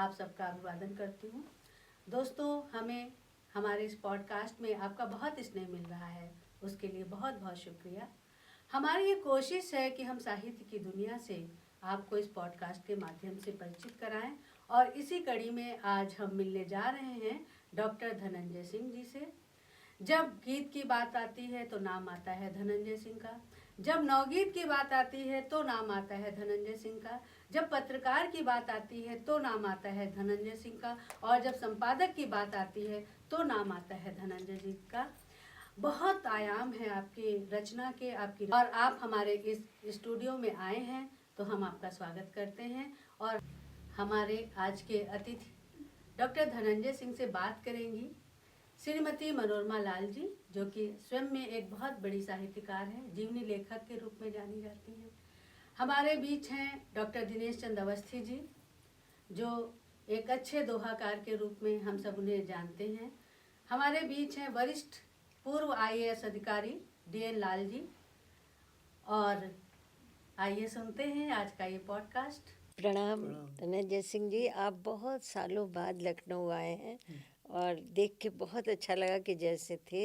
आप सबका अभिवादन करती हूँ। दोस्तों, हमें हमारे इस पॉडकास्ट में आपका बहुत स्नेह मिल रहा है, उसके लिए बहुत बहुत शुक्रिया। हमारी ये कोशिश है कि हम साहित्य की दुनिया से आपको इस पॉडकास्ट के माध्यम से परिचित कराएं और इसी कड़ी में आज हम मिलने जा रहे हैं डॉक्टर धनंजय सिंह जी से। जब गीत की बात आती है तो नाम आता है धनंजय सिंह का, जब नवगीत की बात आती है तो नाम आता है धनंजय सिंह का, जब पत्रकार की बात आती है तो नाम आता है धनंजय सिंह का, और जब संपादक की बात आती है तो नाम आता है धनंजय जी का। बहुत आयाम है आपकी रचना के, आपकी, और आप हमारे इस स्टूडियो में आए हैं तो हम आपका स्वागत करते हैं। और हमारे आज के अतिथि डॉक्टर धनंजय सिंह से बात करेंगी श्रीमती मनोरमा लाल जी, जो कि स्वयं में एक बहुत बड़ी साहित्यकार हैं, जीवनी लेखक के रूप में जानी जाती हैं। हमारे बीच हैं डॉक्टर दिनेश चंद अवस्थी जी, जो एक अच्छे दोहाकार के रूप में हम सब उन्हें जानते हैं। हमारे बीच हैं वरिष्ठ पूर्व आईएएस अधिकारी डीएन लाल जी। और आइए सुनते हैं आज का ये पॉडकास्ट। प्रणाम धनंजय सिंह जी, आप बहुत सालों बाद लखनऊ आए हैं और देख के बहुत अच्छा लगा कि जैसे थे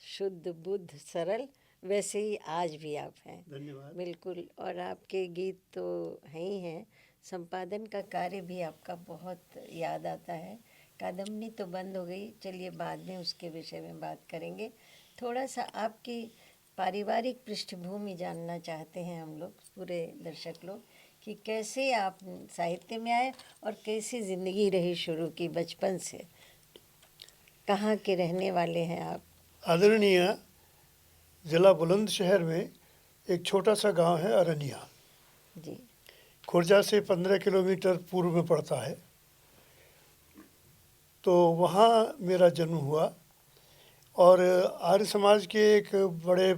शुद्ध बुद्ध सरल, वैसे ही आज भी आप हैं। धन्यवाद। बिल्कुल। और आपके गीत तो हैं ही हैं, संपादन का कार्य भी आपका बहुत याद आता है। कादम्बनी तो बंद हो गई, चलिए बाद में उसके विषय में बात करेंगे। थोड़ा सा आपकी पारिवारिक पृष्ठभूमि जानना चाहते हैं हम लोग, पूरे दर्शक लोग, कि कैसे आप साहित्य में आए और कैसी ज़िंदगी रही शुरू की बचपन से। कहाँ के रहने वाले हैं आप? आदरणीय, ज़िला बुलंदशहर में एक छोटा सा गांव है अरनिया, जी। खुर्जा से 15 किलोमीटर पूर्व में पड़ता है। तो वहाँ मेरा जन्म हुआ और आर्य समाज के एक बड़े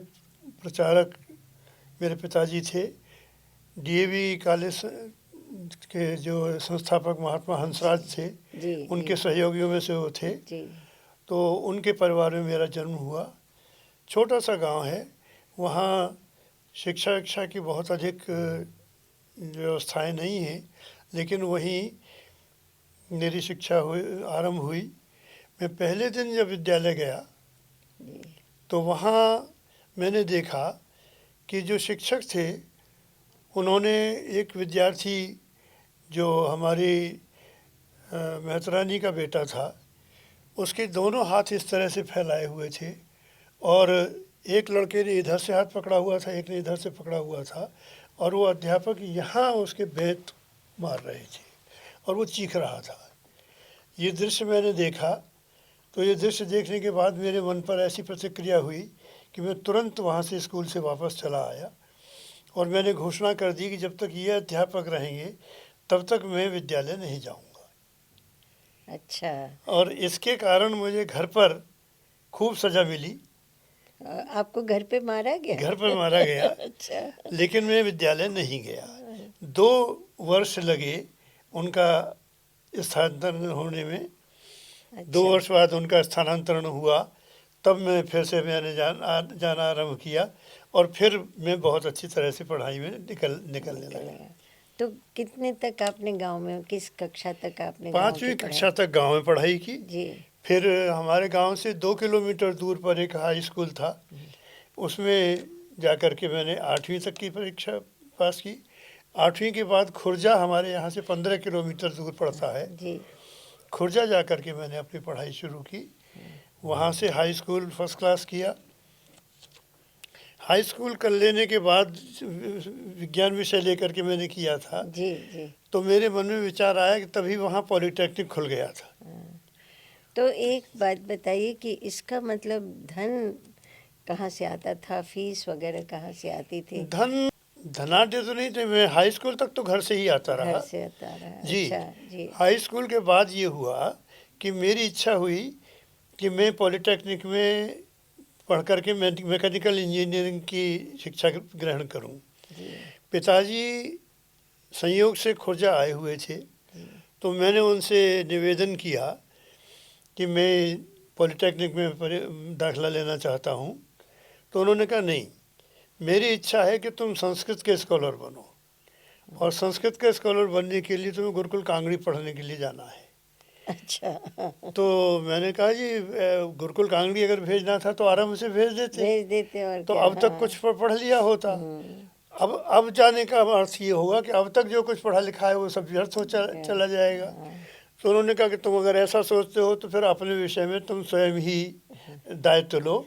प्रचारक मेरे पिताजी थे। डीएवी कॉलेज के जो संस्थापक महात्मा हंसराज थे, जी उनके जी सहयोगियों में से वो थे। जी। तो उनके परिवार में मेरा जन्म हुआ। छोटा सा गांव है, वहाँ शिक्षा की बहुत अधिक व्यवस्थाएं नहीं हैं, लेकिन वहीं मेरी शिक्षा आरंभ हुई। मैं पहले दिन जब विद्यालय गया तो वहाँ मैंने देखा कि जो शिक्षक थे उन्होंने एक विद्यार्थी जो हमारी मेहतरानी का बेटा था, उसके दोनों हाथ इस तरह से फैलाए हुए थे और एक लड़के ने इधर से हाथ पकड़ा हुआ था, एक ने इधर से पकड़ा हुआ था, और वो अध्यापक यहाँ उसके बेत मार रहे थे और वो चीख रहा था। ये दृश्य मैंने देखा तो ये दृश्य देखने के बाद मेरे मन पर ऐसी प्रतिक्रिया हुई कि मैं तुरंत वहाँ से स्कूल से वापस चला आया और मैंने घोषणा कर दी कि जब तक ये अध्यापक रहेंगे तब तक मैं विद्यालय नहीं जाऊँगा। अच्छा। और इसके कारण मुझे घर पर खूब सज़ा मिली। आपको घर पे मारा गया? घर पर मारा गया। अच्छा। लेकिन मैं विद्यालय नहीं गया। 2 वर्ष लगे उनका स्थानांतरण होने में। अच्छा। 2 वर्ष बाद उनका स्थानांतरण हुआ, तब मैं फिर से मैंने जाना आरम्भ किया और फिर मैं बहुत अच्छी तरह से पढ़ाई में निकलने लगा। तो कितने तक आपने गांव में, किस कक्षा तक आपने 5वीं कक्षा तक गांव में पढ़ाई की। जी। फिर हमारे गांव से 2 किलोमीटर दूर पर एक हाई स्कूल था, उसमें जाकर के मैंने 8वीं तक की परीक्षा पास की। 8वीं के बाद खुर्जा हमारे यहाँ से 15 किलोमीटर दूर पड़ता है जी। खुर्जा जा कर के मैंने अपनी पढ़ाई शुरू की। वहाँ से हाई स्कूल फर्स्ट क्लास किया। हाई स्कूल कर लेने के बाद विज्ञान विषय लेकर के मैंने किया था। जी जी। तो मेरे मन में विचार आया कि तभी वहाँ पॉलिटेक्निक खुल गया था। तो एक बात बताइए कि इसका मतलब धन कहाँ से आता था, फीस वगैरह कहाँ से आती थी? धनाढ़ तो नहीं थे। मैं हाई स्कूल तक तो घर से ही आता रहा। घर से आता रहा। जी। अच्छा जी। हाई स्कूल के बाद ये हुआ कि मेरी इच्छा हुई कि मैं पॉलिटेक्निक में पढ़ करके मैकेनिकल इंजीनियरिंग की शिक्षा ग्रहण करूं। पिताजी संयोग से खुर्जा आए हुए थे, तो मैंने उनसे निवेदन किया कि मैं पॉलिटेक्निक में दाखिला लेना चाहता हूं। तो उन्होंने कहा नहीं, मेरी इच्छा है कि तुम संस्कृत के स्कॉलर बनो और संस्कृत का स्कॉलर बनने के लिए तुम्हें गुरुकुल कांगड़ी पढ़ने के लिए जाना है। अच्छा। तो मैंने कहा जी गुरुकुल कांगड़ी अगर भेजना था तो आराम से भेज देते, भेज देते और तो क्या। अब तक कुछ पढ़ लिया होता। अब जाने का अर्थ ये होगा कि अब तक जो कुछ पढ़ा लिखा है वो सब व्यर्थ हो चला जाएगा। तो उन्होंने कहा कि तुम अगर ऐसा सोचते हो तो फिर अपने विषय में तुम स्वयं ही दायित्व लो,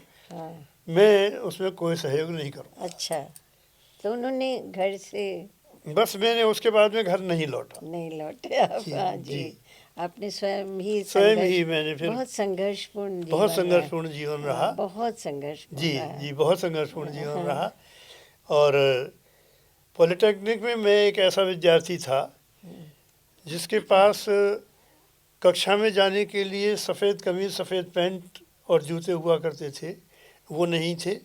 मैं उसमें कोई सहयोग नहीं करूँगा। अच्छा, तो उन्होंने घर से बस मैंने उसके बाद में घर नहीं लौटा। नहीं लौटे आप? जी, हाँ जी, जी। आपने स्वयं ही स्वयं ही मैंने फिर बहुत संघर्षपूर्ण जीवन बहुत रहा। संघर्षपूर्ण जीवन रहा। बहुत संघर्षपूर्ण जी रहा। जी, बहुत संघर्षपूर्ण जीवन रहा। और पॉलिटेक्निक में मैं एक ऐसा विद्यार्थी था जिसके पास कक्षा में जाने के लिए सफ़ेद कमीज, सफ़ेद पैंट और जूते हुआ करते थे, वो नहीं थे।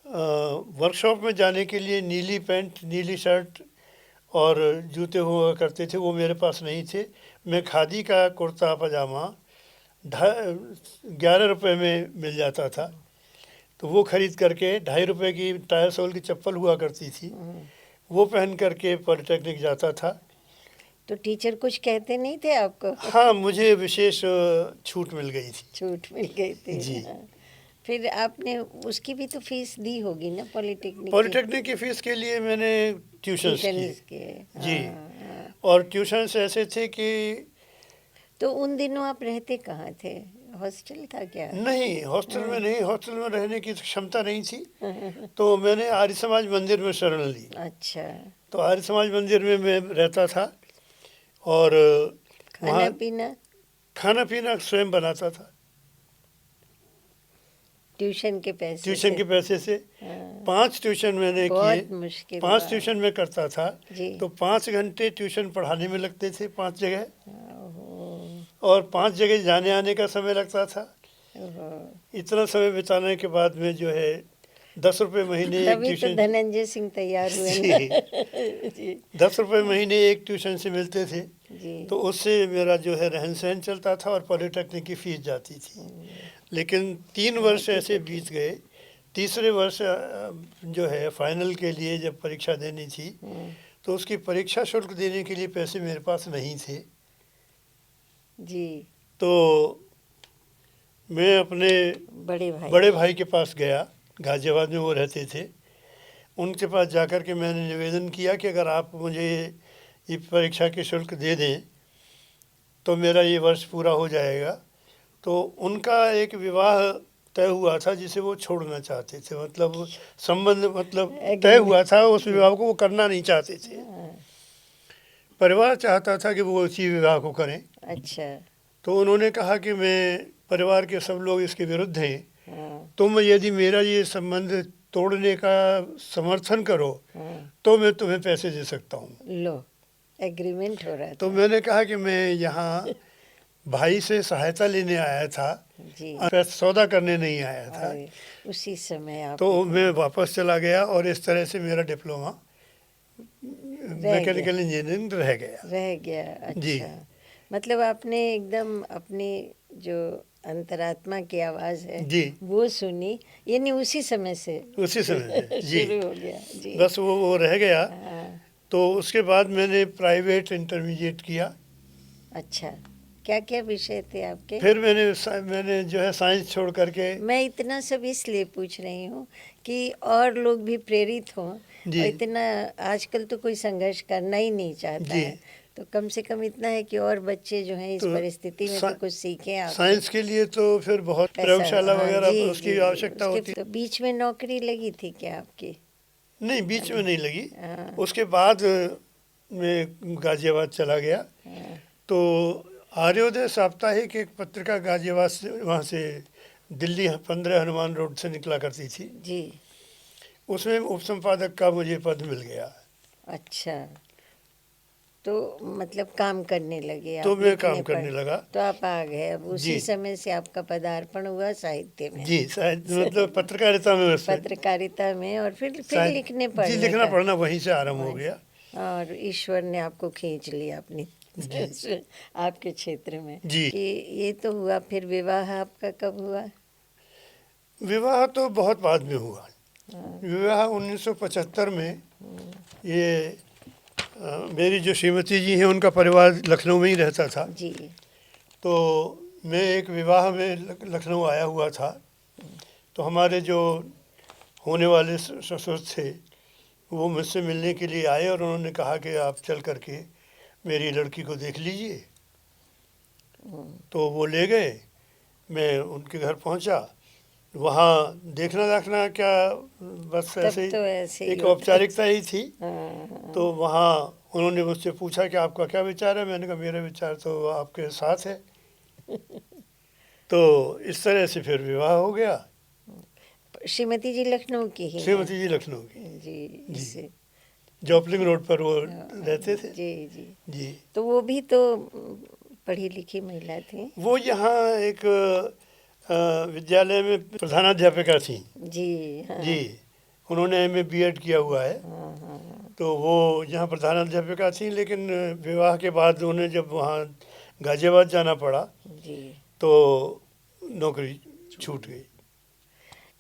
वर्कशॉप में जाने के लिए नीली पैंट, नीली शर्ट और जूते हुआ करते थे, वो मेरे पास नहीं थे। मैं खादी का कुर्ता पजामा 11 रुपये में मिल जाता था, तो वो ख़रीद करके 2.5 रुपये की टायर सोल की चप्पल हुआ करती थी, वो पहन करके पॉलिटेक्निक जाता था। तो टीचर कुछ कहते नहीं थे आपको? हाँ, मुझे विशेष छूट मिल गई थी। छूट मिल गई थी जी। फिर आपने उसकी भी तो फीस दी होगी ना पॉलिटेक्निक पॉलिटेक्निक की फ़ीस के लिए मैंने ट्यूशन्स के? जी। हाँ। और ट्यूशन्स ऐसे थे कि तो उन दिनों आप रहते कहाँ थे? हॉस्टल था क्या? नहीं, हॉस्टल में नहीं, हॉस्टल में रहने की क्षमता नहीं थी। तो मैंने आर्य समाज मंदिर में शरण ली। अच्छा। तो आर्य समाज मंदिर में मैं रहता था और खाना पीना? खाना पीना स्वयं बनाता था, ट्यूशन के पैसे ट्यूशन से? के पैसे से। 5 ट्यूशन मैंने बहुत किए। मुश्किल 5 हुआ। ट्यूशन में करता था, जी। तो 5 घंटे ट्यूशन पढ़ाने में लगते थे 5 जगह, ओहो, और 5 जगह जाने आने का समय लगता था। ओहो। इतना समय बिताने के बाद में जो है 10 रुपये महीने एक तभी तो ट्यूशन। धनंजय सिंह तैयार हुए ना। जी 10 रुपये महीने एक ट्यूशन से मिलते थे, जी। तो उससे मेरा जो है रहन सहन चलता था और पॉलिटेक्निक की फीस जाती थी। लेकिन 3 वर्ष ऐसे बीत गए। तीसरे वर्ष जो है फाइनल के लिए जब परीक्षा देनी थी, तो उसकी परीक्षा शुल्क देने के लिए पैसे मेरे पास नहीं थे। जी। तो मैं अपने बड़े भाई के पास गया, गाजियाबाद में वो रहते थे। उनके पास जाकर के मैंने निवेदन किया कि अगर आप मुझे ये परीक्षा के शुल्क दे दें तो मेरा ये वर्ष पूरा हो जाएगा। तो उनका एक विवाह तय हुआ था जिसे वो छोड़ना चाहते थे, मतलब संबंध मतलब तय हुआ था, उस विवाह को वो करना नहीं चाहते थे। परिवार चाहता था कि वो उसी विवाह को करें। अच्छा। तो उन्होंने कहा कि मैं, परिवार के सब लोग इसके विरुद्ध हैं, हाँ, तुम यदि मेरा ये संबंध तोड़ने का समर्थन करो हाँ। तो मैं तुम्हें पैसे दे सकता हूँ। लो, एग्रीमेंट हो रहा तो था। मैंने कहा कि मैं यहाँ भाई से सहायता लेने आया था, जी। सौदा करने नहीं आया था। अरे, उसी समय आप तो मैं वापस चला गया और इस तरह से मेरा डिप्लोमा मैकेनिकल इंजीनियरिंग रह गया। जी। अच्छा, मतलब आपने एकदम अपनी जो अंतरात्मा की आवाज़ है जी, वो सुनी, यानी उसी समय से उसी समय से जी, शुरू हो गया। जी। बस वो रह गया। हाँ, तो उसके बाद मैंने प्राइवेट इंटरमीडिएट किया। अच्छा, क्या क्या विषय थे आपके? फिर मैंने जो है साइंस छोड़ करके। मैं इतना सब इसलिए पूछ रही हूँ कि और लोग भी प्रेरित हों। जी। और इतना आजकल तो कोई संघर्ष करना ही नहीं चाहता जी। है, तो कम से कम इतना है कि और बच्चे जो हैं इस तो परिस्थिति में तो कुछ सीखें आपसे। साइंस के लिए तो फिर बहुत ऐसा, प्रयोगशाला हाँ, वगैरह जी, उसकी जी, आवश्यकता उसके होती। तो बीच में नौकरी लगी थी क्या आपकी? नहीं, बीच में नहीं लगी। हाँ, उसके बाद मैं गाजियाबाद चला गया। हाँ, तो आर्योदय साप्ताहिक एक पत्रिका गाजियाबाद से, वहाँ से दिल्ली 15 हनुमान रोड से निकला करती थी, जी। उसमें उपसंपादक का मुझे पद मिल गया। अच्छा, तो मतलब काम करने लगे तो आप, मैं लिखने काम करने पर। लगा। तो आप आ गए, अब उसी जी। समय से आपका पदार्पण हुआ साहित्य में। जी, शायद मतलब पत्रकारिता में उसमें पत्रकारिता में, और फिर शायद लिखने जी, पढ़ने लिखना का। पढ़ना वहीं से आरंभ हो गया। और ईश्वर ने आपको खींच लिया अपनी जी। आपके क्षेत्र में। जी। कि ये तो हुआ, फिर विवाह आपका कब हुआ? विवाह तो बहुत बाद में हुआ। विवाह 1975 में ये मेरी जो श्रीमती जी हैं उनका परिवार लखनऊ में ही रहता था। जी। तो मैं एक विवाह में लखनऊ आया हुआ था। तो हमारे जो होने वाले ससुर थे वो मुझसे मिलने के लिए आए और उन्होंने कहा कि आप चल करके मेरी लड़की को देख लीजिए। तो वो ले गए, मैं उनके घर पहुंचा। वहाँ देखना दाखना क्या, बस तब ऐसे तो ऐसे ही एक होता है। औपचारिकता ही थी। हाँ, तो वहाँ उन्होंने मुझसे पूछा कि आपका क्या विचार है। मैंने कहा मेरा विचार तो आपके साथ है। तो इस तरह से फिर विवाह हो गया। श्रीमती जी लखनऊ की ही हैं। श्रीमती जी लखनऊ की, जी। जी। इससे जॉपलिंग रोड पर वो रहते थे। जी जी। जी। तो वो भी तो पढ़ी लिखी महिला थी। वो यहाँ एक विद्यालय में प्रधानाध्यापिका थी। जी। हाँ। जी, उन्होंने एमए बीएड किया हुआ है। हाँ हाँ। तो वो यहाँ प्रधानाध्यापिका थी, लेकिन विवाह के बाद उन्हें जब वहाँ गाजियाबाद जाना पड़ा जी। तो नौकरी छूट गई।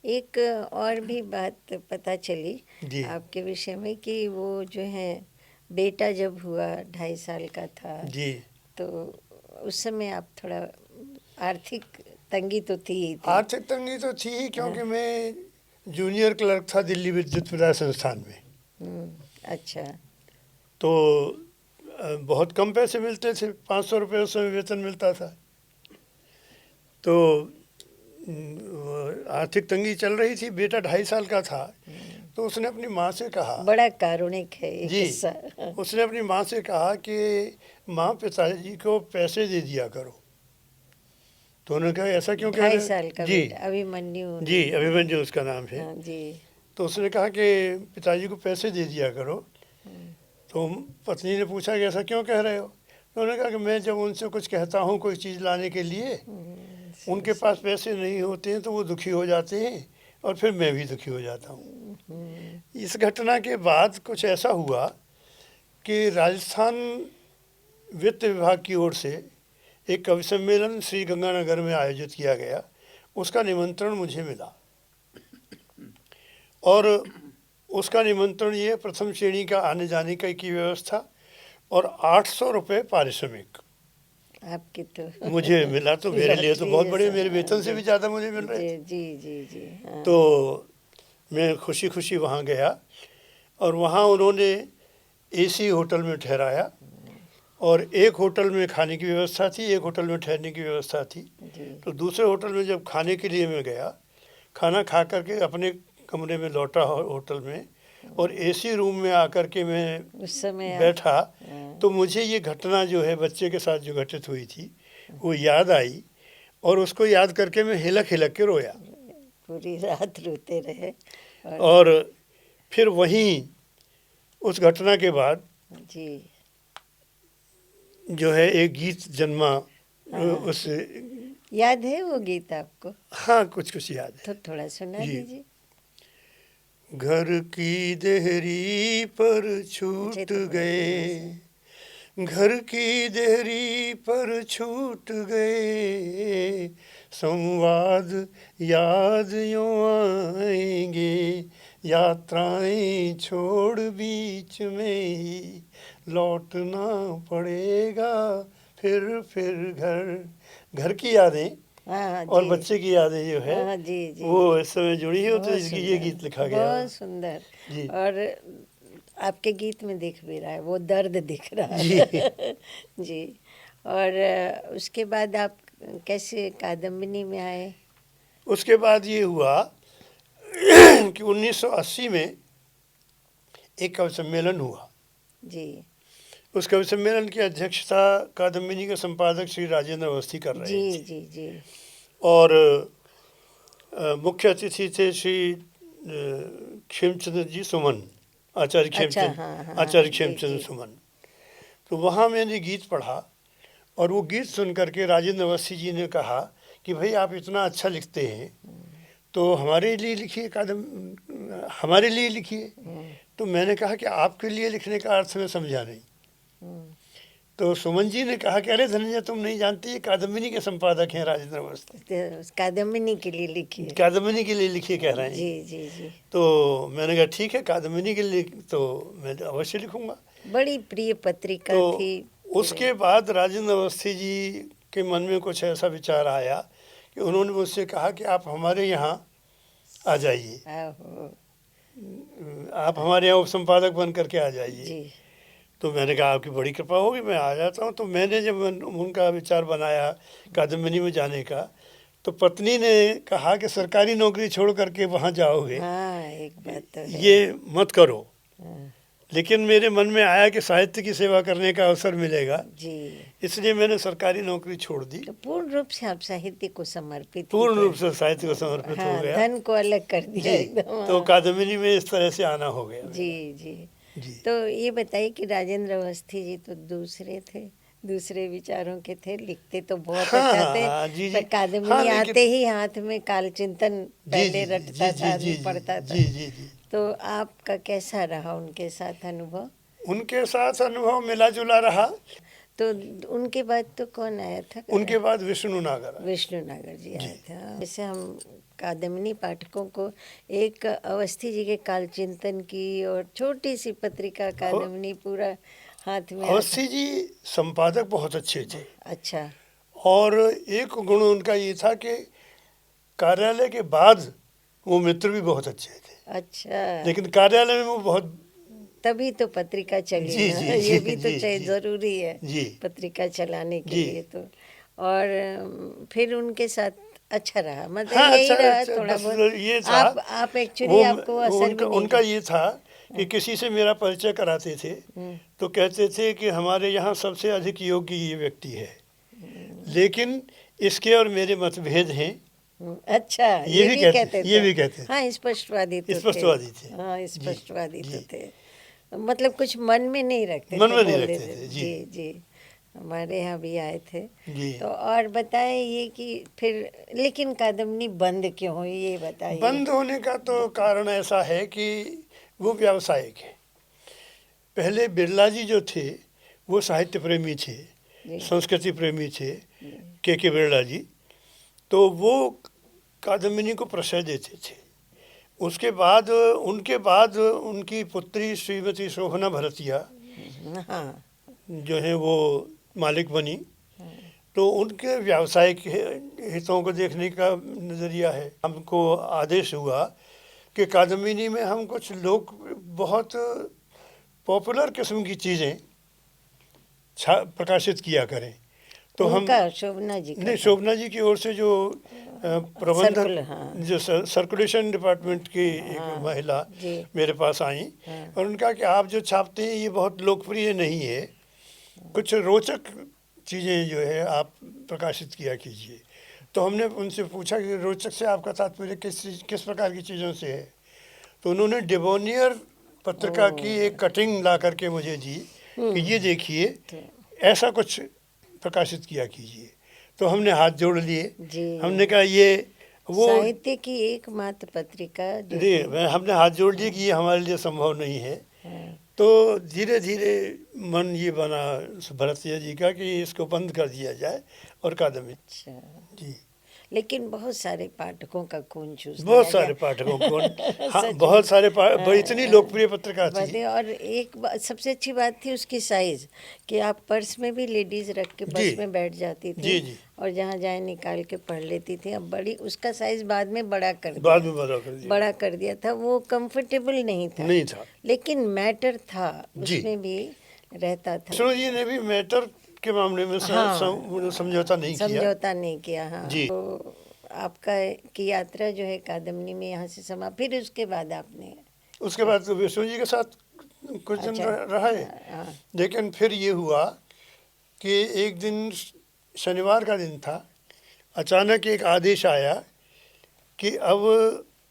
एक और भी बात पता चली जी। आपके विषय में कि वो जो है बेटा जब हुआ 2.5 साल का था जी। तो उस समय आप थोड़ा आर्थिक तंगी तो थी ही थी। आर्थिक तंगी तो थी ही, क्योंकि मैं जूनियर क्लर्क था दिल्ली विद्युत विद्या संस्थान में। अच्छा। तो बहुत कम पैसे मिलते थे, 500 रुपये उस समय वेतन मिलता था। तो आर्थिक तंगी चल रही थी। बेटा 2.5 साल का था। तो उसने अपनी माँ से कहा, बड़ा कारुणिक है ये जी, किस्सा। उसने अपनी माँ से कहा कि माँ पिताजी को पैसे दे दिया करो। तो उन्होंने कहा ऐसा क्यों कह रहे 2.5 हो? साल का जी बेटा अभिमन्यु। जी, अभिमन्यु उसका नाम है। हाँ जी। तो उसने कहा कि पिताजी को पैसे दे दिया करो। तो पत्नी ने पूछा कि ऐसा क्यों कह रहे हो? तो उन्होंने कहा कि मैं जब उनसे कुछ कहता हूँ कोई चीज़ लाने के लिए, उनके पास पैसे नहीं होते हैं तो वो दुखी हो जाते हैं और फिर मैं भी दुखी हो जाता हूँ। इस घटना के बाद कुछ ऐसा हुआ कि राजस्थान वित्त विभाग की ओर से एक कवि सम्मेलन श्री गंगानगर में आयोजित किया गया। उसका निमंत्रण मुझे मिला और उसका निमंत्रण ये प्रथम श्रेणी का आने जाने की व्यवस्था और 800 रुपये पारिश्रमिक आपके तो मुझे मिला। तो मेरे लिए तो लॉटरी बहुत बड़े, जैसा। मेरे वेतन से भी ज़्यादा मुझे मिल रहे थे। जी जी जी। हाँ। तो मैं खुशी खुशी वहाँ गया और वहाँ उन्होंने एसी होटल में ठहराया और एक होटल में खाने की व्यवस्था थी, एक होटल में ठहरने की व्यवस्था थी। जी। तो दूसरे होटल में जब खाने के लिए मैं गया, खाना खा करके अपने कमरे में लौटा होटल में और एसी रूम में आकर के मैं उस समय बैठा, तो मुझे ये घटना जो है बच्चे के साथ जो घटित हुई थी वो याद आई और उसको याद करके मैं हिलक हिलक के रोया। पूरी रात रोते रहे। और फिर वहीं उस घटना के बाद जी। जो है एक गीत जन्मा। उस याद है वो गीत आपको? हाँ, कुछ कुछ याद है। तो थोड़ा सुना जी। दीजिए। घर की देहरी पर छूट तो गए, घर की देहरी पर छूट गए, संवाद याद यूं आएंगे, यात्राएं छोड़ बीच में ही लौटना पड़ेगा फिर घर की यादें हाँ और जी। बच्चे की यादें जो है हाँ जी जी। वो इस समय जुड़ी है। तो बहुत इसकी ये सुंदर, गीत लिखा गया। बहुत सुंदर। जी। और आपके गीत में दिख भी रहा है, वो दर्द दिख रहा जी। है। जी। और उसके बाद आप कैसे कादम्बिनी में आए? उसके बाद ये हुआ कि 1980 में एक कवि सम्मेलन हुआ। जी उस कवि सम्मेलन की अध्यक्षता कादम्बिनी के संपादक श्री राजेंद्र अवस्थी कर रहे जी थे। जी जी। और मुख्य अतिथि थे श्री खेमचंद्र जी सुमन, आचार्य अच्छा। खेमचंद, हाँ हाँ। आचार्य जी खेमचंद्र जी। सुमन। तो वहाँ मैंने गीत पढ़ा और वो गीत सुन करके राजेंद्र अवस्थी जी ने कहा कि भाई आप इतना अच्छा लिखते हैं तो हमारे लिए लिखिए, हमारे लिए लिखिए। तो मैंने कहा कि आपके लिए लिखने का अर्थ मैं समझा नहीं। तो सुमन जी ने कहा कि अरे धनंजय, तुम नहीं जानती, ये कादम्बिनी के संपादक हैं राजेंद्र अवस्थी, तो कादम्बिनी के लिए लिखी है। कादम्बिनी के लिए लिखिए कह रहे हैं। जी जी जी। तो मैंने कहा ठीक है, कादम्बिनी के लिए तो मैं अवश्य लिखूंगा। बड़ी प्रिय पत्रिका तो थी। उसके बाद राजेंद्र अवस्थी जी के मन में कुछ ऐसा विचार आया कि उन्होंने मुझसे कहा कि आप हमारे यहाँ आ जाइए, आहो, आप हमारे यहाँ उप संपादक बन करके आ जाइए। जी तो मैंने कहा आपकी बड़ी कृपा होगी, मैं आ जाता हूँ। तो मैंने जब उनका विचार बनाया कादम्बिनी में जाने का, तो पत्नी ने कहा कि सरकारी नौकरी छोड़ करके वहाँ जाओगे, हाँ, एक बात तो है। ये मत करो। हाँ, लेकिन मेरे मन में आया कि साहित्य की सेवा करने का अवसर मिलेगा, जी। इसलिए मैंने सरकारी नौकरी छोड़ दी। तो पूर्ण रूप से आप साहित्य को समर्पित पूर्ण थे। रूप से साहित्य को समर्पित हो हाँ, गया। धन को अलग कर दिया जी, एकदम। तो कादम्बिनी में इस तरह से आना हो गया। जी जी। जी। तो ये बताइए कि राजेंद्र अवस्थी जी तो दूसरे थे, दूसरे विचारों के थे, लिखते तो बहुत हाँ, अच्छा हाँ, थे, हाँ, जी, जी। पर कादम्बिनी हाँ, लेकिन- आते ही हाथ में कालचिंतन जी पहले जी रटता जी था, जी आदमी जी पढ़ता था। जी जी जी। तो आपका कैसा रहा उनके साथ अनुभव? उनके साथ अनुभव मिला जुला रहा। तो उनके बाद तो कौन आया था? उनके बाद विष्णु नागर। विष्णु नागर जी आए थे। हाँ। जैसे हम कादम्बिनी पाठकों को एक अवस्थी जी के कालचिंतन की और छोटी सी पत्रिका कादम्बिनी पूरा हाथ में अवस्थी जी संपादक बहुत अच्छे थे, अच्छा और एक गुण उनका ये था कि कार्यालय के बाद वो मित्र भी बहुत अच्छे थे, अच्छा। लेकिन कार्यालय में वो बहुत। तभी तो पत्रिका चली जी, ना, जी, ये जी, भी तो जी, चाहिए, जी। जरूरी है जी पत्रिका चलाने के जी। लिए तो। और फिर उनके साथ अच्छा रहा, मतलब हाँ, यही अच्छा, रहा अच्छा, थोड़ा बस बहुत। ये था। आप एक्चुअली वो आपको असर भी उनका नहीं उनका ये था कि किसी से मेरा परिचय कराते थे तो कहते थे कि हमारे यहाँ सबसे अधिक योग्य ये व्यक्ति है, लेकिन इसके और मेरे मतभेद हैं। अच्छा, ये भी कहते थे। ये भी कहते थे। हाँ, स्पष्टवादी तो स्पष्टवादी थे। हाँ, स्पष्टवादी जी, तो जी। थे, मतलब कुछ मन में नहीं रखते मन थे, में नहीं बोल रखते देते थे, जी। जी जी। हमारे यहाँ भी आए थे। जी। तो और बताए ये कि फिर लेकिन कादम्बिनी बंद क्यों हुई, ये बताइए। बंद होने का तो कारण ऐसा है कि वो व्यावसायिक है। पहले बिरला जी जो थे वो साहित्य प्रेमी थे, जी। संस्कृति प्रेमी थे, के बिरला जी। तो वो कादम्बिनी को प्रशय देते थे। उसके बाद उनकी पुत्री श्रीमती शोभना भरतिया हाँ जो है वो मालिक बनी। तो उनके व्यावसायिक हितों को देखने का नज़रिया है। हमको आदेश हुआ कि कादम्बिनी में हम कुछ लोग बहुत पॉपुलर किस्म की चीज़ें प्रकाशित किया करें। तो हम उनका शोभना जी का नहीं, था। शोभना जी की ओर से जो प्रबंधक हाँ। जो सर्कुलेशन डिपार्टमेंट की एक महिला जी। मेरे पास आई और उनका कि आप जो छापते हैं ये बहुत लोकप्रिय नहीं है, कुछ रोचक चीज़ें जो है आप प्रकाशित किया कीजिए। तो हमने उनसे पूछा कि रोचक से आपका तात्पर्य किस प्रकार की चीज़ों से है। तो उन्होंने डिबोनियर पत्रिका की एक कटिंग ला करके मुझे दी कि ये देखिए ऐसा कुछ प्रकाशित किया कीजिए। तो हमने हाथ जोड़ लिए। जी। हमने कहा ये वो साहित्य की एकमात्र पत्रिका जो जी, हमने हाथ जोड़ लिए कि ये हमारे लिए संभव नहीं है। तो धीरे धीरे मन ये बना भरतिया जी का कि इसको बंद कर दिया जाए और कादम्बिनी। अच्छा, जी, लेकिन बहुत सारे पाठकों का खून चूस बहुत लिया सारे गया। पाठकों को हाँ, सच बहुत में। सारे इतनी लोकप्रिय पत्रिका थी। बातें। और एक सबसे अच्छी बात थी उसकी साइज, कि आप पर्स में भी लेडीज रख के बस जी। में बैठ जाती थी। जी, जी। और जहाँ जाए निकाल के पढ़ लेती थी। अब बड़ी उसका साइज बाद में बड़ा कर दिया, बाद में बड़ा कर दिया। बड़ा कर दिया था। वो कंफर्टेबल नहीं था, नहीं था। लेकिन मैटर था जी। उसमें भी रहता था। विष्णु जी ने भी मैटर के मामले में समझौता नहीं किया। समझौता नहीं किया। हाँ। जी। तो आपका की यात्रा जो है कादम्बिनी में यहाँ से फिर उसके बाद आपने उसके बाद तो विष्णु जी के साथ कुछ दिन रहा है। हाँ। लेकिन फिर ये हुआ कि एक दिन शनिवार का दिन था, अचानक एक आदेश आया कि अब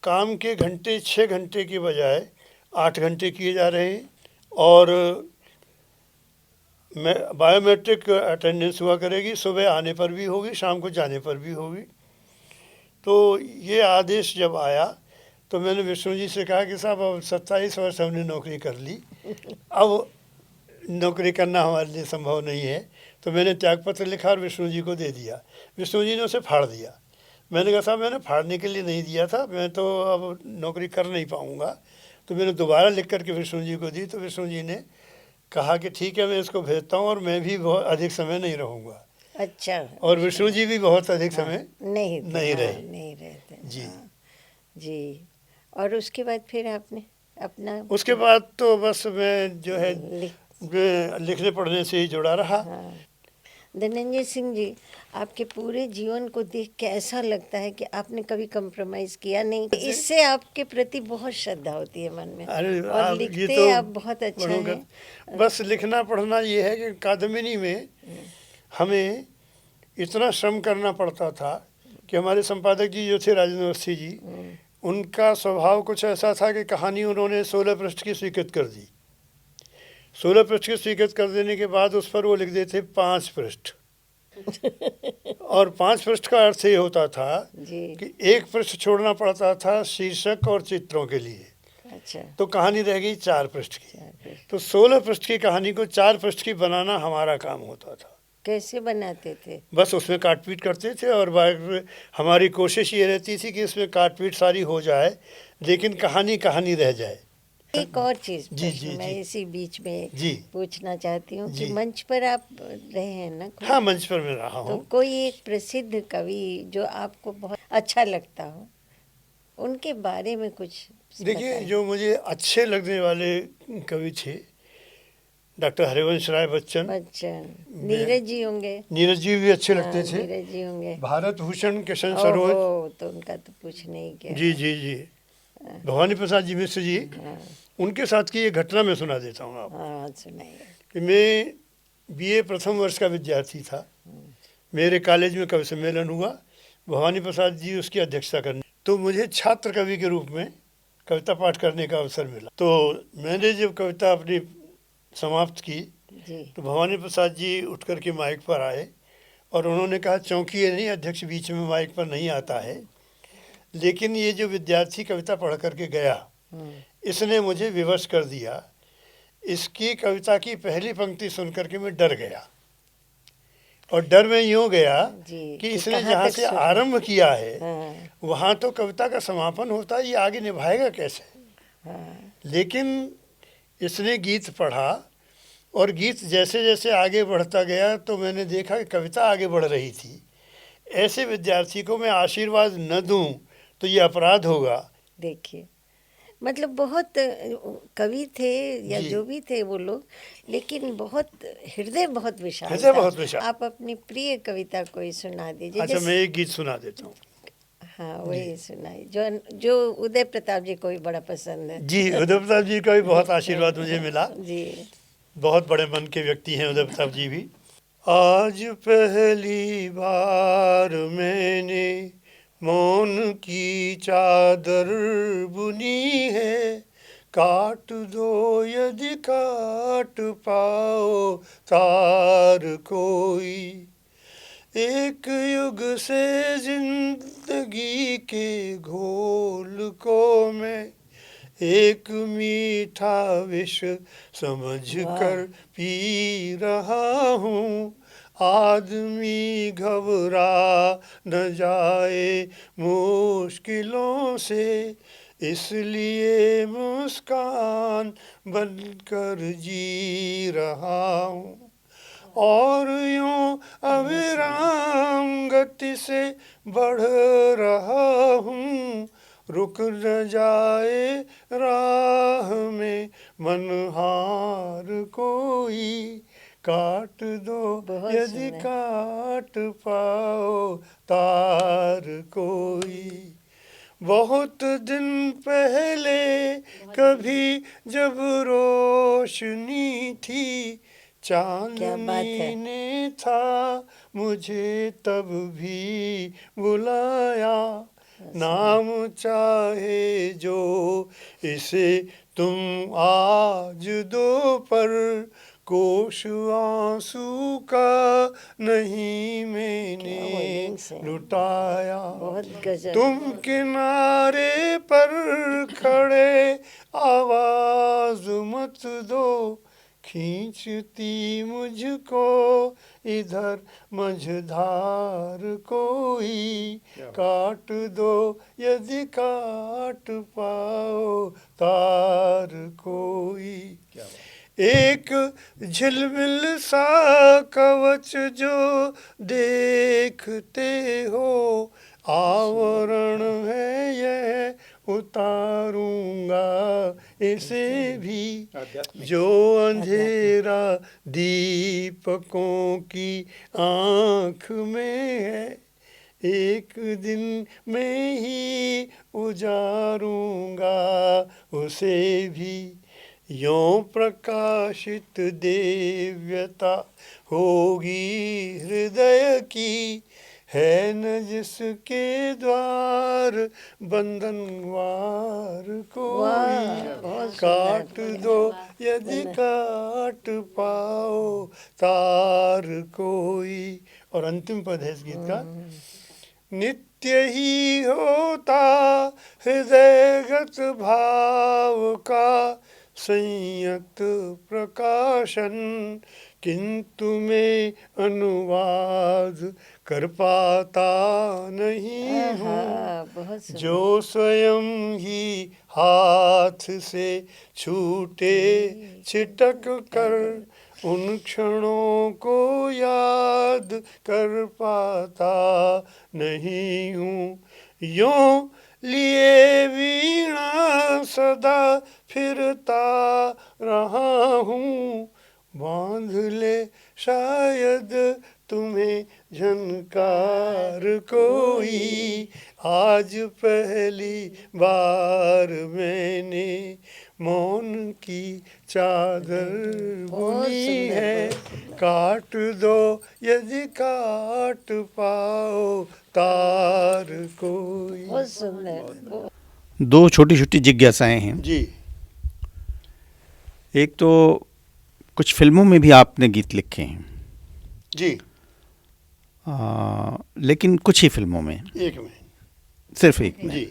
काम के घंटे 6 घंटे की बजाय 8 घंटे किए जा रहे हैं और बायोमेट्रिक अटेंडेंस हुआ करेगी, सुबह आने पर भी होगी, शाम को जाने पर भी होगी। तो ये आदेश जब आया तो मैंने विष्णु जी से कहा कि साहब अब 27 वर्ष हमने नौकरी कर ली, अब नौकरी करना हमारे लिए संभव नहीं है। तो मैंने त्यागपत्र लिखा और विष्णु जी को दे दिया। विष्णु जी ने उसे फाड़ दिया। मैंने कहा साहब मैंने फाड़ने के लिए नहीं दिया था, मैं तो अब नौकरी कर नहीं पाऊँगा। तो मैंने दोबारा लिख करके विष्णु जी को दी। तो विष्णु जी ने कहा कि ठीक है मैं इसको भेजता हूँ और मैं भी बहुत अधिक समय नहीं रहूँगा। अच्छा। और विष्णु जी भी बहुत अधिक समय नहीं थे, नहीं हाँ, रहे। नहीं रहते जी। हाँ, जी। और उसके बाद फिर आपने अपना उसके बाद तो बस मैं जो है लिख लिखने पढ़ने से ही जुड़ा रहा। हाँ। धनंजय सिंह जी, आपके पूरे जीवन को देख के ऐसा लगता है कि आपने कभी कंप्रोमाइज किया नहीं। इससे आपके प्रति बहुत श्रद्धा होती है मन में। अरे और आप ये लिखते तो आप बहुत अच्छा बड़ों है। का बस लिखना पढ़ना ये है कि कादम्बिनी में हमें इतना श्रम करना पड़ता था कि हमारे संपादक जी जो थे राजेंद्र अवस्थी जी, उनका स्वभाव कुछ ऐसा था कि कहानी उन्होंने 16 पृष्ठ की स्वीकृत कर दी। 16 पृष्ठ की स्वीकृत कर देने के बाद उस पर वो लिख देते 5 पृष्ठ। और 5 पृष्ठ का अर्थ ये होता था जी। कि एक पृष्ठ छोड़ना पड़ता था शीर्षक और चित्रों के लिए। अच्छा। तो कहानी रह गई 4 पृष्ठ की। 4 पृष्ठ। तो 16 पृष्ठ की कहानी को 4 पृष्ठ की बनाना हमारा काम होता था। कैसे बनाते थे? बस उसमें काट पीट करते थे और हमारी कोशिश ये रहती थी कि इसमें काट पीट सारी हो जाए लेकिन कहानी कहानी रह जाए। एक और चीज जी, जी, मैं जी। इसी बीच में जी। पूछना चाहती हूँ कि जी। मंच पर आप रहे हैं ना खूब? हाँ, मंच पर मैं रहा तो हूँ। कोई एक प्रसिद्ध कवि जो आपको बहुत अच्छा लगता हो, उनके बारे में कुछ देखिए बताएं। जो मुझे अच्छे लगने वाले कवि थे डॉक्टर हरिवंश राय बच्चन, बच्चन, नीरज जी होंगे। नीरज जी भी अच्छे हाँ, लगते थे। नीरज जी होंगे। भारत भूषण किशन सरोज। ओहो, तो उनका तो पूछने ही क्या जी है। जी जी। भवानी प्रसाद जी मिश्र जी, हाँ उनके साथ की एक घटना मैं सुना देता हूँ आपको। हाँ, सुनाइए। कि मैं बीए प्रथम वर्ष का विद्यार्थी था। मेरे कॉलेज में कवि सम्मेलन हुआ, भवानी प्रसाद जी उसकी अध्यक्षता करने, तो मुझे छात्र कवि के रूप में कविता पाठ करने का अवसर मिला। तो मैंने जब कविता अपनी समाप्त की जी। तो भवानी प्रसाद जी उठ कर के माइक पर आए और उन्होंने कहा चौंकिए नहीं, अध्यक्ष बीच में माइक पर नहीं आता है, लेकिन ये जो विद्यार्थी कविता पढ़ करके गया इसने मुझे विवश कर दिया। इसकी कविता की पहली पंक्ति सुन करके मैं डर गया। और डर में यूँ गया जी, कि कि इसने कहाँ जहाँ तक से सुना? आरंभ किया है हाँ वहाँ तो कविता का समापन होता है, ये आगे निभाएगा कैसे। हाँ। लेकिन इसने गीत पढ़ा और गीत जैसे जैसे आगे बढ़ता गया तो मैंने देखा कि कविता आगे बढ़ रही थी। ऐसे विद्यार्थी को मैं आशीर्वाद न दूं तो ये अपराध होगा। देखिए, मतलब बहुत कवि थे या जी। जो भी थे वो लोग, लेकिन बहुत हृदय बहुत विशाल हृदय था। बहुत विशाल। आप अपनी प्रिय कविता कोई सुना दीजिए। अच्छा, मैं एक गीत सुना देता हूँ। हाँ, वही सुनाई जो जो उदय प्रताप जी को भी बड़ा पसंद है। जी, उदय प्रताप जी का भी बहुत आशीर्वाद मुझे मिला। जी। बहुत बड़े मन के व्यक्ति हैं उदय प्रताप जी भी। आज पहली बार मैंने मौन की चादर बुनी है, काट दो यदि काट पाओ तार कोई। एक युग से जिंदगी के घोल को मैं एक मीठा विष समझ कर पी रहा हूँ। आदमी घबरा न जाए मुश्किलों से, इसलिए मुस्कान बनकर जी रहा हूँ। और यूं अविराम गति से बढ़ रहा हूँ, रुक न जाए राह में मनहार कोई। काट दो बहुत यदि सुंदर। काट पाओ तार कोई। बहुत दिन पहले कभी जब रोशनी थी, क्या बात है। चांदनी ने था मुझे तब भी बुलाया। नाम चाहे जो इसे तुम आज दो, पर कोश आंसू का नहीं मैंने क्या वर्डिंग्स हैं। लुटाया। बहुत गजब। तुम किनारे पर खड़े आवाज मत दो, खींचती मुझको इधर मझधार कोई, काट दो यदि काट पाओ तार कोई। एक झिलमिल सा कवच जो देखते हो, आवरण है यह उतारूंगा इसे भी, जो अंधेरा दीपकों की आँख में है, एक दिन में ही उजारूंगा उसे भी। यों प्रकाशित दिव्यता होगी हृदय की, है न जिसके द्वार बंधनवार कोई, बहुत काट दो यदि काट पाओ तार कोई। और अंतिम पद है इस गीत का, नित्य ही होता हृदयगत भाव का संयत प्रकाशन, किंतु मैं अनुवाद कर पाता नहीं हूँ, बहुत सुंदर। जो स्वयं ही हाथ से छूटे छिटक कर, उन क्षणों को याद कर पाता नहीं हूँ। यों लिए वीणा सदा फिरता रहा हूँ, बांध ले शायद तुम्हें झनकार कोई, आज पहली बार मैंने मौन की चादर बुनी है, काट दो यदि काट पाओ तार कोई। बहुत सुंदर। दो छोटी छोटी जिज्ञासाएं हैं। जी एक तो कुछ फिल्मों में भी आपने गीत लिखे हैं, जी, लेकिन कुछ ही फिल्मों में, एक में, सिर्फ एक में। जी।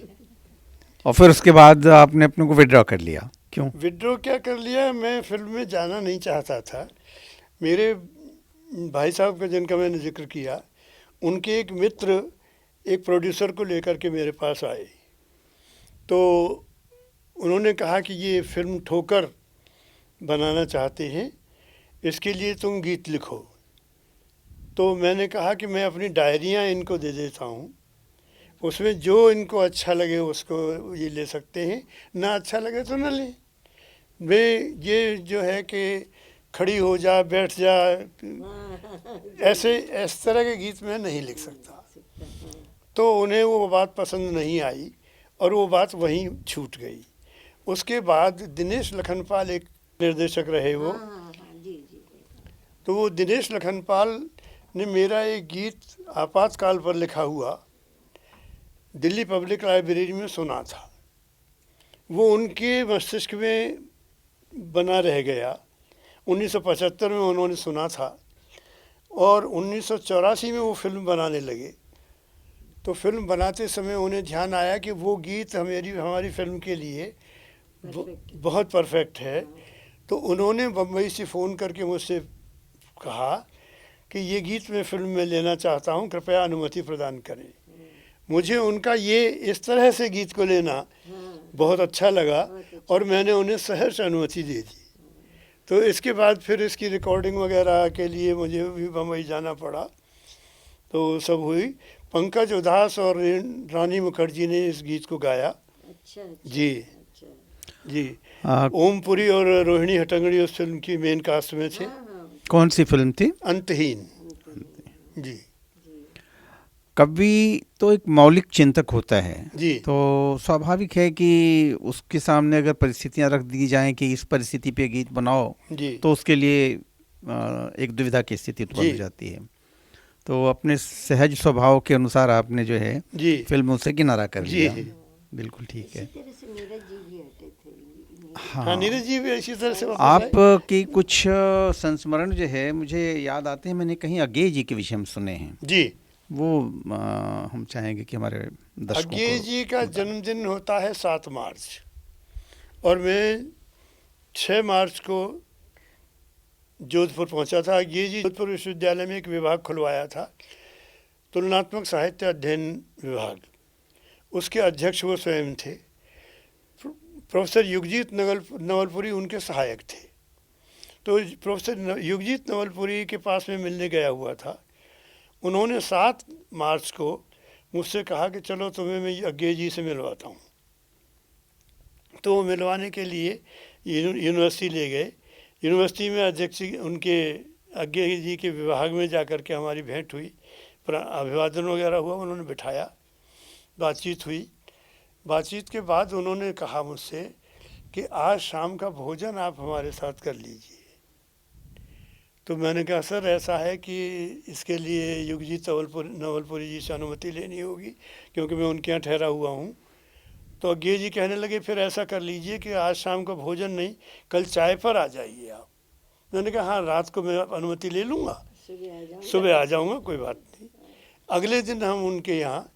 और फिर उसके बाद आपने अपने को विड्रॉ कर लिया, क्यों? विड्रॉ क्या कर लिया, मैं फिल्म में जाना नहीं चाहता था। मेरे भाई साहब का जिनका मैंने जिक्र किया, उनके एक मित्र एक प्रोड्यूसर को लेकर के मेरे पास आए, तो उन्होंने कहा कि ये फिल्म ठोकर बनाना चाहते हैं, इसके लिए तुम गीत लिखो। तो मैंने कहा कि मैं अपनी डायरियाँ इनको दे देता हूँ, उसमें जो इनको अच्छा लगे उसको ये ले सकते हैं, ना अच्छा लगे तो ना लें। वे ये जो है कि खड़ी हो जा, बैठ जा, ऐसे इस तरह के गीत मैं नहीं लिख सकता। तो उन्हें वो बात पसंद नहीं आई और वो बात वहीं छूट गई। उसके बाद दिनेश लखनपाल एक निर्देशक रहे वो, तो वो दिनेश लखनपाल ने मेरा एक गीत आपातकाल पर लिखा हुआ दिल्ली पब्लिक लाइब्रेरी में सुना था। वो उनके मस्तिष्क में बना रह गया। 1975 में उन्होंने सुना था और 1984 में वो फिल्म बनाने लगे। तो फिल्म बनाते समय उन्हें ध्यान आया कि वो गीत हमारी फिल्म के लिए बहुत परफेक्ट है। तो उन्होंने बम्बई से फ़ोन करके मुझसे कहा कि ये गीत मैं फिल्म में लेना चाहता हूँ, कृपया अनुमति प्रदान करें। मुझे उनका ये इस तरह से गीत को लेना बहुत अच्छा लगा और मैंने उन्हें सहर्ष अनुमति दे दी। तो इसके बाद फिर इसकी रिकॉर्डिंग वगैरह के लिए मुझे भी बम्बई जाना पड़ा, तो सब हुई। पंकज उधास और रानी मुखर्जी ने इस गीत को गाया। जी जी। ओमपुरी और रोहिणी हट्टंगड़ी उस फिल्म की मेन कास्ट में थे। कौन सी फिल्म थी? अंतहीन। जी। कवि तो एक मौलिक चिंतक होता है जी। तो स्वाभाविक है कि उसके सामने अगर परिस्थितियां रख दी जाएं कि इस परिस्थिति पे गीत बनाओ जी। तो उसके लिए एक दुविधा की स्थिति उत्पन्न हो जाती है। तो अपने सहज स्वभाव के अनुसार आपने जो है जी फिल्मों से किनारा कर जी लिया। जी। बिल्कुल ठीक है। हाँ, नीरज जी भी इसी तरह से आपकी कुछ संस्मरण जो है मुझे याद आते हैं, मैंने कहीं अज्ञे जी के विषय में सुने हैं। जी। वो हम चाहेंगे कि हमारे दर्शकों को। अज्ञे जी का जन्मदिन होता है 7 मार्च और मैं 6 मार्च को जोधपुर पहुंचा था। ये जी जोधपुर विश्वविद्यालय में एक विभाग खुलवाया था, तुलनात्मक साहित्य अध्ययन विभाग। उसके अध्यक्ष वो स्वयं थे। प्रोफेसर युगजीत नवलपुरी उनके सहायक थे। तो प्रोफेसर युगजीत नवलपुरी के पास में मिलने गया हुआ था। उन्होंने 7 मार्च को मुझसे कहा कि चलो तुम्हें मैं अज्ञे जी से मिलवाता हूँ। तो मिलवाने के लिए यूनिवर्सिटी ले गए। यूनिवर्सिटी में अध्यक्ष उनके अज्ञे जी के विभाग में जा कर के हमारी भेंट हुई, अभिवादन वगैरह हुआ, उन्होंने बिठाया, बातचीत हुई। बातचीत के बाद उन्होंने कहा मुझसे कि आज शाम का भोजन आप हमारे साथ कर लीजिए। तो मैंने कहा सर ऐसा है कि इसके लिए युगजीत नवलपुरी जी से अनुमति लेनी होगी, क्योंकि मैं उनके यहाँ ठहरा हुआ हूँ। तो अज्ञे जी कहने लगे फिर ऐसा कर लीजिए कि आज शाम का भोजन नहीं, कल चाय पर आ जाइए आप। मैंने कहा हाँ, रात को मैं अनुमति ले लूँगा, सुबह आ जाऊँगा, कोई बात नहीं। अगले दिन हम उनके यहाँ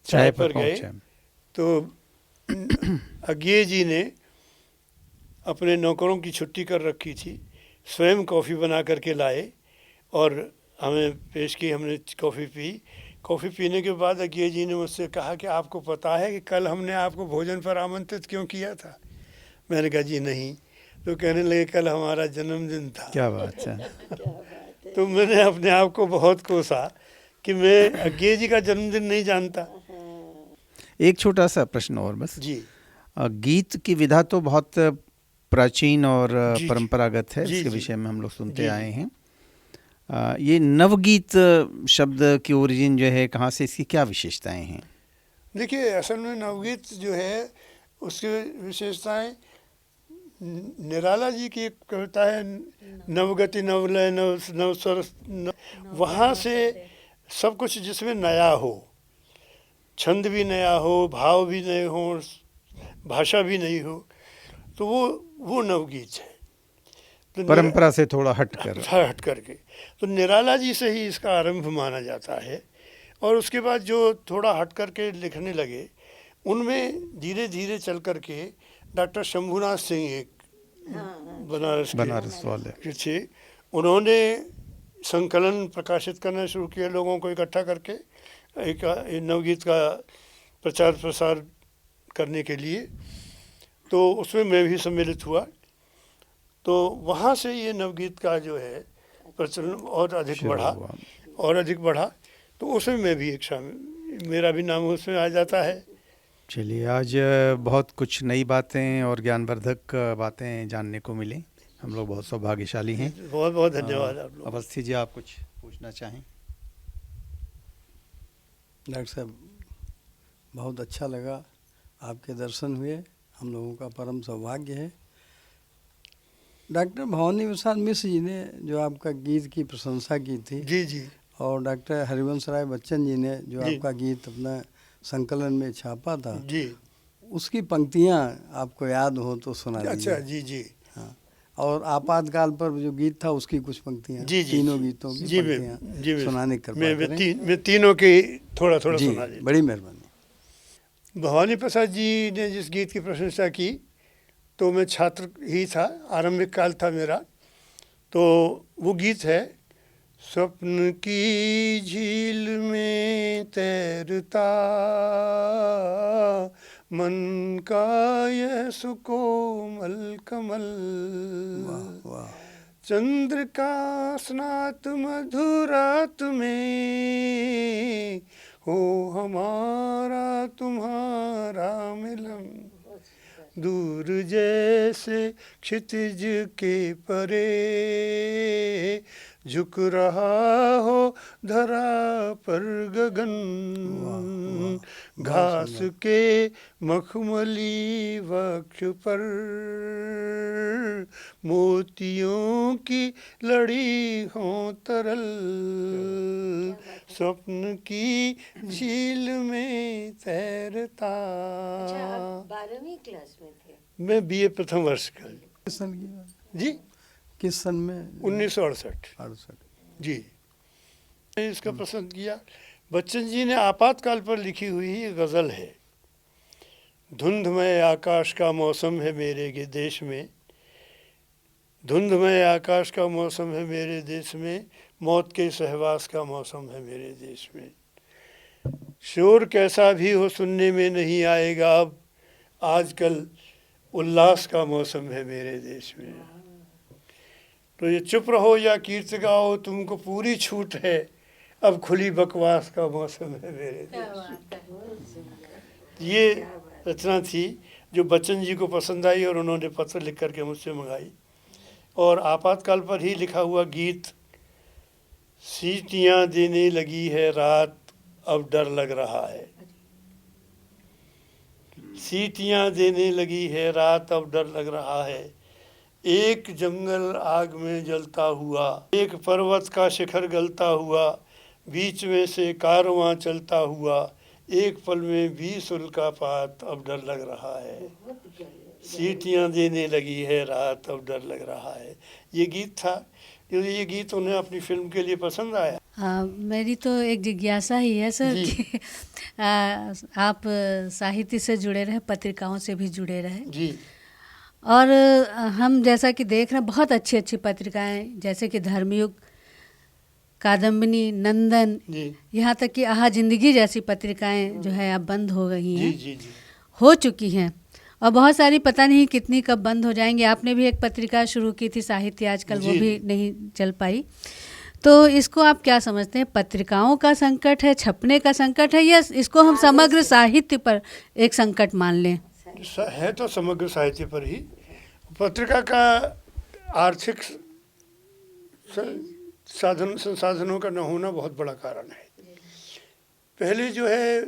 चाय पर गए। तो अज्ञे जी ने अपने नौकरों की छुट्टी कर रखी थी, स्वयं कॉफ़ी बना करके लाए और हमें पेश की। हमने कॉफ़ी पी। कॉफ़ी पीने के बाद अज्ञे जी ने मुझसे कहा कि आपको पता है कि कल हमने आपको भोजन पर आमंत्रित क्यों किया था? मैंने कहा जी नहीं। तो कहने लगे कल हमारा जन्मदिन था। क्या बात है। तो मैंने अपने आप को बहुत कोसा कि मैं अज्ञे जी का जन्मदिन नहीं जानता। एक छोटा सा प्रश्न और बस जी। गीत की विधा तो बहुत प्राचीन और जी, परंपरागत है, जी, इसके जी। विषय में हम लोग सुनते जी, आए हैं। ये नवगीत शब्द की ओरिजिन जो है कहाँ से, इसकी क्या विशेषताएं हैं? देखिए असल में नवगीत जो है उसकी विशेषताएं, निराला जी की एक कविता है नवगति नवलय नवस्वर, वहाँ से सब कुछ जिसमें नया हो, छंद भी नया हो, भाव भी नए हो, भाषा भी नहीं हो, तो वो नवगीत है। तो परंपरा से थोड़ा हट करके तो निराला जी से ही इसका आरंभ माना जाता है। और उसके बाद जो थोड़ा हट करके लिखने लगे, उनमें धीरे धीरे चल करके डॉक्टर शंभुनाथ सिंह एक बनारस वाले थे, उन्होंने संकलन प्रकाशित करना शुरू किया, लोगों को इकट्ठा करके एक नवगीत का प्रचार प्रसार करने के लिए। तो उसमें मैं भी सम्मिलित हुआ। तो वहाँ से ये नवगीत का जो है प्रचलन और अधिक बढ़ा। तो उसमें मैं भी एक शामिल, मेरा भी नाम उसमें आ जाता है। चलिए, आज बहुत कुछ नई बातें और ज्ञानवर्धक बातें जानने को मिली। हम लोग बहुत सौभाग्यशाली हैं। बहुत बहुत धन्यवाद आप लोग। अवस्थी जी, आप कुछ पूछना चाहें? डॉक्टर साहब, बहुत अच्छा लगा, आपके दर्शन हुए, हम लोगों का परम सौभाग्य है। डॉक्टर भवानी प्रसाद मिश्र जी ने जो आपका गीत की प्रशंसा की थी, जी जी, और डॉक्टर हरिवंश राय बच्चन जी ने जो आपका गीत अपना संकलन में छापा था जी, उसकी पंक्तियां आपको याद हो तो सुना दीजिए। अच्छा, जी जी, हाँ, और आपातकाल पर जो गीत था उसकी कुछ पंक्तियां, जी जी, तीनों गीतों की जी पंक्तियां सुनाने की कृपा करें। मैं तीनों की थोड़ा थोड़ा जी, सुना देता। बड़ी मेहरबानी। भवानी प्रसाद जी ने जिस गीत की प्रशंसा की, तो मैं छात्र ही था, आरंभिक काल था मेरा। तो वो गीत है, स्वप्न की झील में तैरता मन का यह सुकोमल कमल, वाह वाह, चंद्र का स्नात मधुरात में हो हमारा तुम्हारा मिलन, दूर जैसे क्षितिज के परे झुक रहा हो धरा पर गगन, घास के मखमली वृक्ष पर मोतियों की लड़ी हो तरल, स्वप्न की झील में तैरता। 12वीं क्लास में थे? मैं बीए प्रथम वर्ष का। किस सन की बात? जी, किस सन में? 1968 जी। मैंने इसका हम्म। पसंद किया। बच्चन जी ने आपातकाल पर लिखी हुई ये गज़ल है। धुंधमय आकाश का मौसम है मेरे के देश में, धुंधमय आकाश का मौसम है मेरे देश में, मौत के सहवास का मौसम है मेरे देश में। शोर कैसा भी हो सुनने में नहीं आएगा अब, आजकल उल्लास का मौसम है मेरे देश में। तो ये चुप रहो या कीर्त गाओ तुमको पूरी छूट है, अब खुली बकवास का मौसम है मेरे देश में। ये रचना थी जो बच्चन जी को पसंद आई और उन्होंने पत्र लिख करके मुझसे मंगाई। और आपातकाल पर ही लिखा हुआ गीत, सीटियाँ देने लगी है रात अब डर लग रहा है। सीटियाँ देने लगी है रात अब डर लग रहा है, एक जंगल आग में जलता हुआ, एक पर्वत का शिखर गलता हुआ, बीच में से कारवां चलता हुआ, एक पल में 20 उल्कापात अब डर लग रहा है। सीटियाँ देने लगी है रात अब डर लग रहा है। ये गीत था, ये गीत उन्हें अपनी फिल्म के लिए पसंद आया। मेरी तो एक जिज्ञासा ही है सर जी। कि आप साहित्य से जुड़े रहे, पत्रिकाओं से भी जुड़े रहे, जी और हम जैसा कि देख रहे हैं बहुत अच्छी अच्छी पत्रिकाएं जैसे कि धर्मयुग, कादम्बिनी, नंदन, जी यहाँ तक कि आहा जिंदगी जैसी पत्रिकाएं जो है अब बंद हो गई जी हैं, जी जी हो चुकी हैं, और बहुत सारी पता नहीं कितनी कब बंद हो जाएंगी। आपने भी एक पत्रिका शुरू की थी साहित्य आजकल, वो जी। भी नहीं चल पाई। तो इसको आप क्या समझते हैं, पत्रिकाओं का संकट है, छपने का संकट है, या इसको हम समग्र साहित्य पर एक संकट मान लें? है तो समग्र साहित्य पर ही। पत्रिका का आर्थिक साधन संसाधनों का न होना बहुत बड़ा कारण है। पहले जो है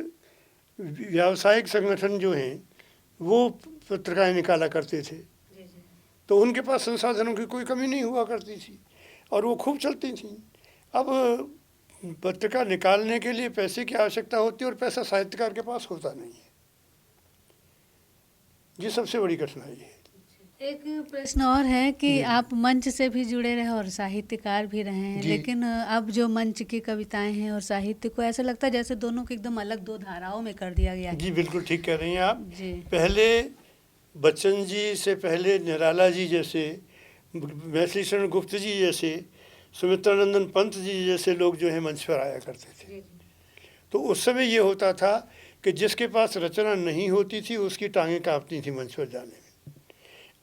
व्यावसायिक संगठन जो हैं वो पत्रिकाएं निकाला करते थे, तो उनके पास संसाधनों की कोई कमी नहीं हुआ करती थी और वो खूब चलती थी। अब पत्रिका निकालने के लिए पैसे की आवश्यकता होती है और पैसा साहित्यकार के पास होता नहीं है। ये सबसे बड़ी कठिनाई है। एक प्रश्न और है कि आप मंच से भी जुड़े रहे और साहित्यकार भी रहे हैं, जी। लेकिन अब जो मंच की कविताएं हैं और साहित्य को ऐसा लगता है जैसे दोनों को एकदम अलग दो धाराओं में कर दिया गया है। जी बिल्कुल ठीक कह रही हैं आप। जी। पहले बच्चन जी से पहले निराला जी जैसे, मैथिली शरण गुप्त जी जैसे, सुमित्रानंदन पंत जी जैसे लोग जो है मंच पर आया करते थे। तो उस समय ये होता था कि जिसके पास रचना नहीं होती थी उसकी टांगें कांपती थी मंच पर जाने में।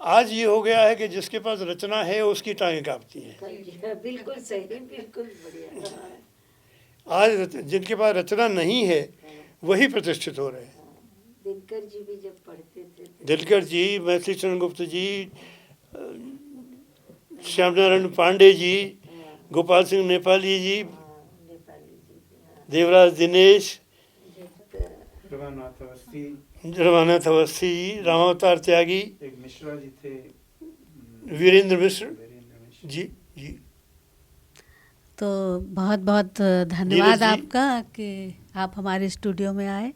आज ये हो गया है कि जिसके पास रचना है उसकी टांगें कांपती हैं। बिल्कुल सही, बिल्कुल बढ़िया। आज जिनके पास रचना नहीं है वही प्रतिष्ठित हो रहे हैं। दिनकर जी भी जब पढ़ते थे, दिनकर जी, मैथिली शरण गुप्त जी, श्याम नारायण पांडे जी, गोपाल सिंह नेपाली जी, नेपाली जी, देवराज दिनेश, रमानाथ अवस्थी, रमानाथ अवस्थी जी, रामावतार त्यागी, एक मिश्रा जी थे, वीरेंद्र मिश्र जी जी। तो बहुत बहुत धन्यवाद जी। आपका कि आप हमारे स्टूडियो में आए,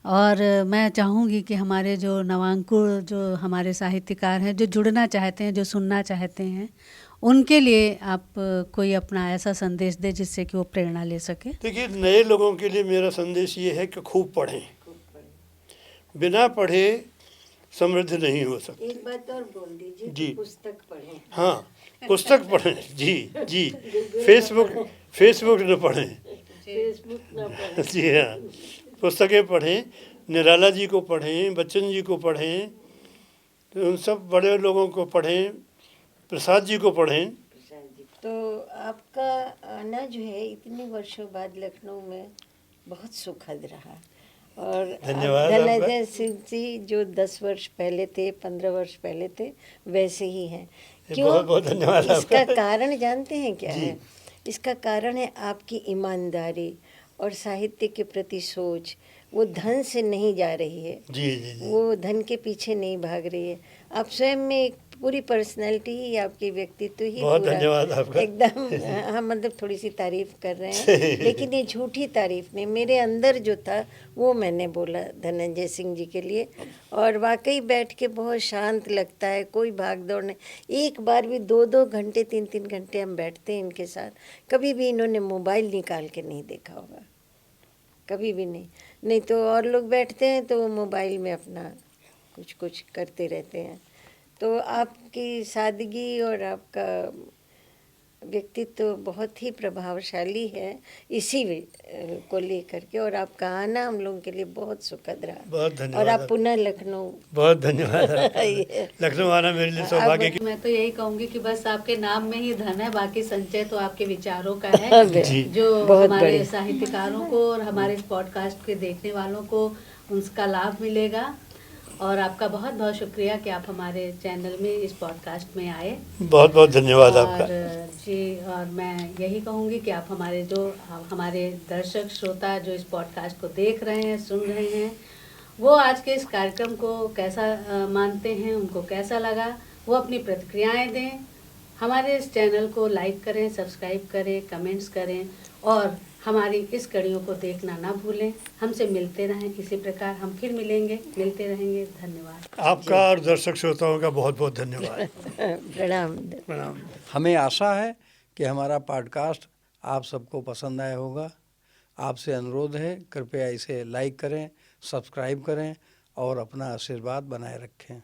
और मैं चाहूँगी कि हमारे जो नवांकुर जो हमारे साहित्यकार हैं जो जुड़ना चाहते हैं, जो सुनना चाहते हैं, उनके लिए आप कोई अपना ऐसा संदेश दें जिससे कि वो प्रेरणा ले सके। देखिए, नए लोगों के लिए मेरा संदेश ये है कि खूब पढ़ें। बिना पढ़े समृद्ध नहीं हो सकते। एक बात और बोल दीजिए, जी। पुस्तक पढ़ें। हाँ, पुस्तक पढ़ें। जी जी। फेसबुक न पढ़ें। फेसबुक ना पढ़ें। जी हाँ, पुस्तकें पढ़ें। निराला जी को पढ़ें, बच्चन जी को पढ़ें, तो उन सब बड़े लोगों को पढ़ें, प्रसाद जी को पढ़ें। तो आपका आना जो है इतने वर्षों बाद लखनऊ में बहुत सुखद रहा, और धन्यवाद धनंजय सिंह जी जो 10 वर्ष पहले थे, 15 वर्ष पहले थे, वैसे ही हैं। बहुत बहुत धन्यवाद इसका आपका। कारण जानते हैं क्या जी। है? इसका कारण है आपकी ईमानदारी और साहित्य के प्रति सोच। वो धन से नहीं जा रही है, जी जी जी। वो धन के पीछे नहीं भाग रही है। आप स्वयं में एक पूरी पर्सनैलिटी ही, आपकी व्यक्तित्व ही बहुत पूरा धन्यवाद आपका। एकदम। हम मतलब थोड़ी सी तारीफ कर रहे हैं, लेकिन ये झूठी तारीफ नहीं, मेरे अंदर जो था वो मैंने बोला धनंजय सिंह जी के लिए। और वाकई बैठ के बहुत शांत लगता है, कोई भाग दौड़ नहीं। एक बार भी 2-2 घंटे 3-3 घंटे हम बैठते हैं इनके साथ, कभी भी इन्होंने मोबाइल निकाल के नहीं देखा होगा, कभी भी नहीं। नहीं तो और लोग बैठते हैं तो वो मोबाइल में अपना कुछ कुछ करते रहते हैं। तो आपकी सादगी और आपका व्यक्तित्व तो बहुत ही प्रभावशाली है इसी को लेकर के, और आपका आना हम लोगों के लिए बहुत सुखद रहा। बहुत और धन्यवाद आप पुनः लखनऊ बहुत धन्यवाद आपका। आइए। लखनऊ आना मेरे लिए सौभाग्य की मैं तो यही कहूंगी कि बस आपके नाम में ही धन है, बाकी संचय तो आपके विचारों का है जी। जो बहुत हमारे बढ़िया। साहित्यकारों को और हमारे इस पॉडकास्ट के देखने वालों को उसका लाभ मिलेगा। और आपका बहुत बहुत शुक्रिया कि आप हमारे चैनल में इस पॉडकास्ट में आए। बहुत बहुत धन्यवाद और आपका। जी, और मैं यही कहूँगी कि आप हमारे दर्शक श्रोता जो इस पॉडकास्ट को देख रहे हैं, सुन रहे हैं, वो आज के इस कार्यक्रम को कैसा मानते हैं, उनको कैसा लगा, वो अपनी प्रतिक्रियाएं दें। हमारे इस चैनल को लाइक करें, सब्सक्राइब करें, कमेंट्स करें और हमारी इस कड़ियों को देखना ना भूलें। हमसे मिलते रहें, इसी प्रकार हम फिर मिलते रहेंगे। धन्यवाद आपका और दर्शक श्रोताओं का बहुत बहुत धन्यवाद। प्रणाम। प्रणाम। हमें आशा है कि हमारा पॉडकास्ट आप सबको पसंद आया होगा। आपसे अनुरोध है, कृपया इसे लाइक करें, सब्सक्राइब करें और अपना आशीर्वाद बनाए रखें।